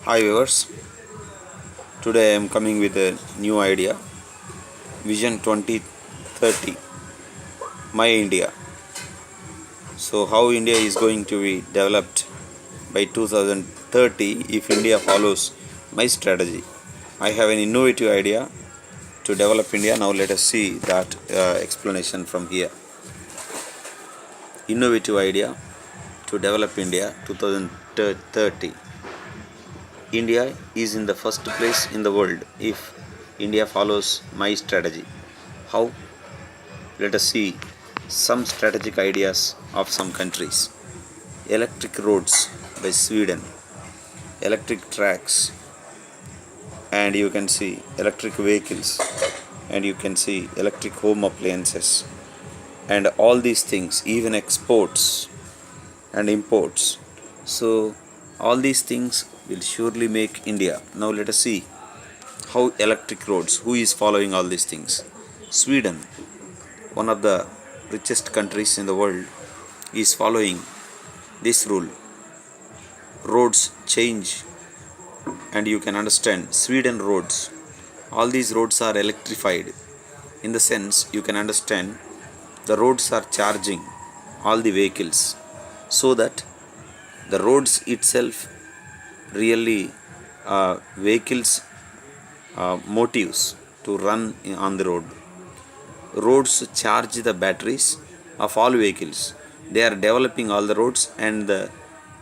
Hi viewers, today I am coming with a new idea, Vision 2030, My India. So how India is going to be developed by 2030 if India follows my strategy. I have an innovative idea to develop India. Now let us see that explanation from here. Innovative idea to develop India 2030. India is in the first place in the world if India follows my strategy. How? Let us see some strategic ideas of some countries. Electric roads by Sweden, electric tracks, and you can see electric vehicles, and you can see electric home appliances, and all these things, even exports and imports. So, all these things will surely make India. Now, let us see how electric roads, who is following all these things. Sweden, one of the richest countries in the world, is following this rule. Roads change, and you can understand Sweden roads. All these roads are electrified. In the sense, you can understand the roads are charging all the vehicles so that the roads itself really vehicles motives to run on the road. Roads charge the batteries of all vehicles. They are developing all the roads, and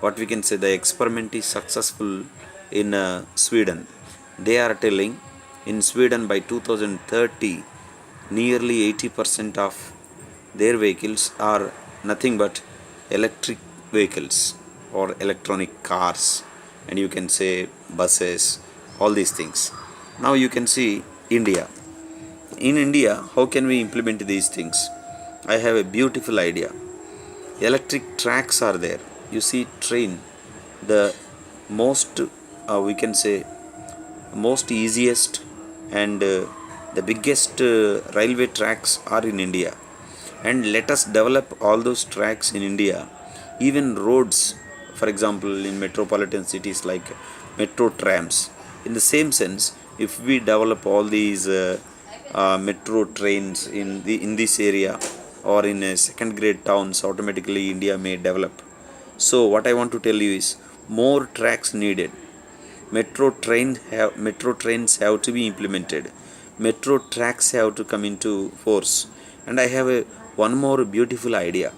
what we can say, the experiment is successful in Sweden. They are telling in Sweden by 2030 nearly 80% of their vehicles are nothing but electric vehicles or electronic cars, and you can say buses, all these things. Now you can see India. In India, how can we implement these things? I have a beautiful idea. Electric tracks are there. You see, train, the most, we can say, most easiest and the biggest railway tracks are in India. And let us develop all those tracks in India. Even roads, for example, in metropolitan cities like metro trams. In the same sense, if we develop all these metro trains in this area or in a second grade towns, automatically India may develop. So what I want to tell you is more tracks needed. Metro trains have to be implemented. Metro tracks have to come into force. And I have one more beautiful idea.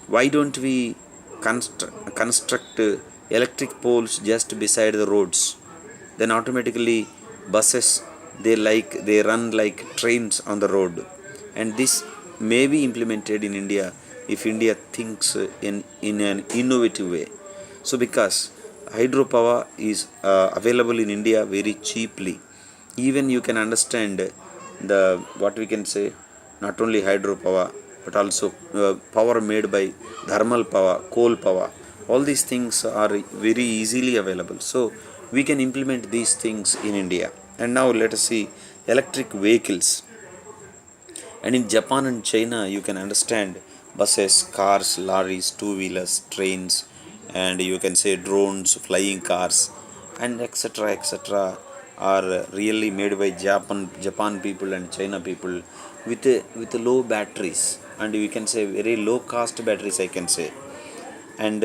Why don't we construct electric poles just beside the roads? Then automatically buses they run like trains on the road, and this may be implemented in India if India thinks in an innovative way. So because hydropower is available in India very cheaply, even you can understand the what we can say, not only hydropower but also power made by thermal power, coal power. All these things are very easily available. So we can implement these things in India. And now let us see electric vehicles. And in Japan and China, you can understand buses, cars, lorries, two-wheelers, trains, and you can say drones, flying cars, and etc. are really made by Japan people and China people with low batteries, and we can say very low cost batteries, I can say. And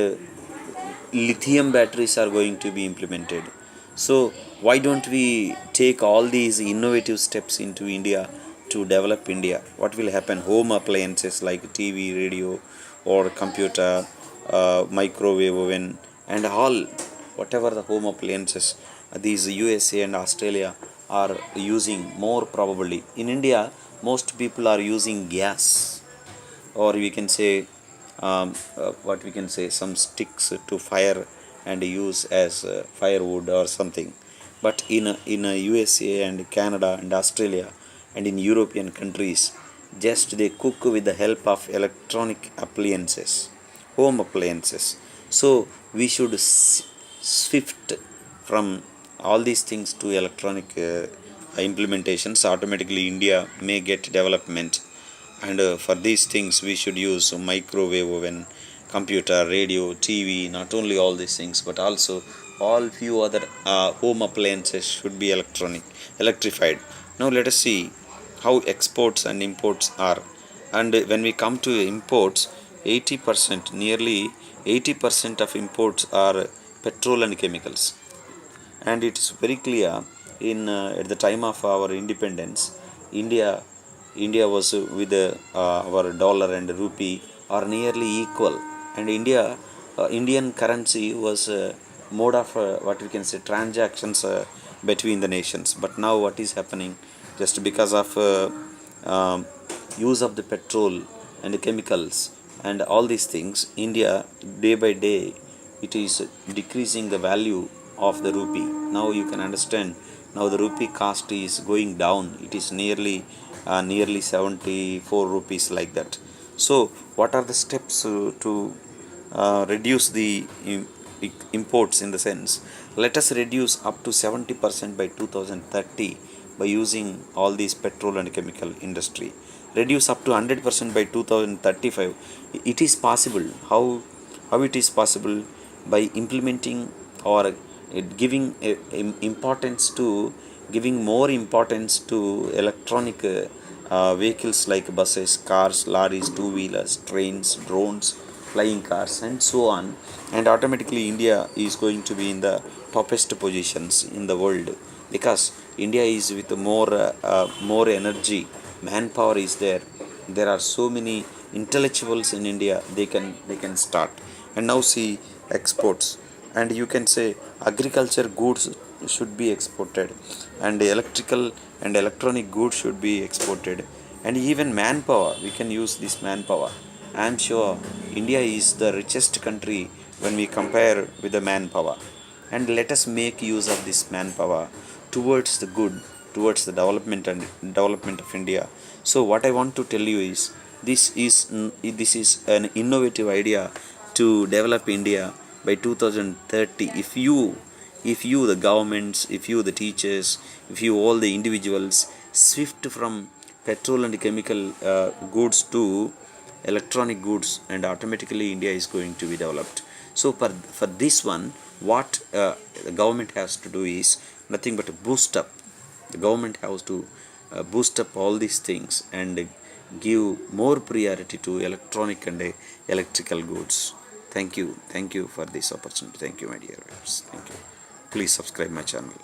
lithium batteries are going to be implemented. So why don't we take all these innovative steps into India to develop India? What will happen? Home appliances like TV, radio, or computer, microwave oven, and all whatever the home appliances these USA and Australia are using more probably. In India, most people are using gas, or we can say what we can say, some sticks to fire and use as firewood or something. But in USA and Canada and Australia and in European countries, just they cook with the help of electronic appliances, home appliances. So we should shift from all these things to electronic implementations. Automatically India may get development. And for these things we should use microwave oven, computer, radio, TV, not only all these things but also all few other home appliances should be electrified. Now let us see how exports and imports are. And when we come to imports, 80%, nearly 80% of imports are petrol and chemicals. And it is very clear, in at the time of our independence, India was with our dollar and rupee are nearly equal, and Indian currency was mode of what we can say transactions between the nations. But now what is happening, just because of um, use of the petrol and the chemicals and all these things, India day by day it is decreasing the value of the rupee. Now you can understand, now the rupee cost is going down. It is nearly 74 rupees, like that. So what are the steps to reduce the imports? In the sense, let us reduce up to 70% by 2030 by using all these petrol and chemical industry. Reduce up to 100% by 2035. It is possible. How it is possible? By implementing or giving importance to giving more importance to electronic vehicles like buses, cars, lorries, two wheelers, trains, drones, flying cars, and so on. And automatically India is going to be in the toppest positions in the world, because India is with more energy, manpower is there. There are so many intellectuals in India. They can start. And now see exports, and you can say agriculture goods should be exported, and electrical and electronic goods should be exported, and even manpower, we can use this manpower. I am sure India is the richest country when we compare with the manpower, and let us make use of this manpower towards the good, towards the development of India. So what I want to tell you is, this is an innovative idea to develop India by 2030. If you the governments, if you the teachers, if you all the individuals shift from petrol and chemical goods to electronic goods, and automatically India is going to be developed. So for this one, what the government has to do is nothing but boost up. The government has to boost up all these things and give more priority to electronic and electrical goods. Thank you for this opportunity. Thank you, my dear viewers. Thank you. Please subscribe my channel.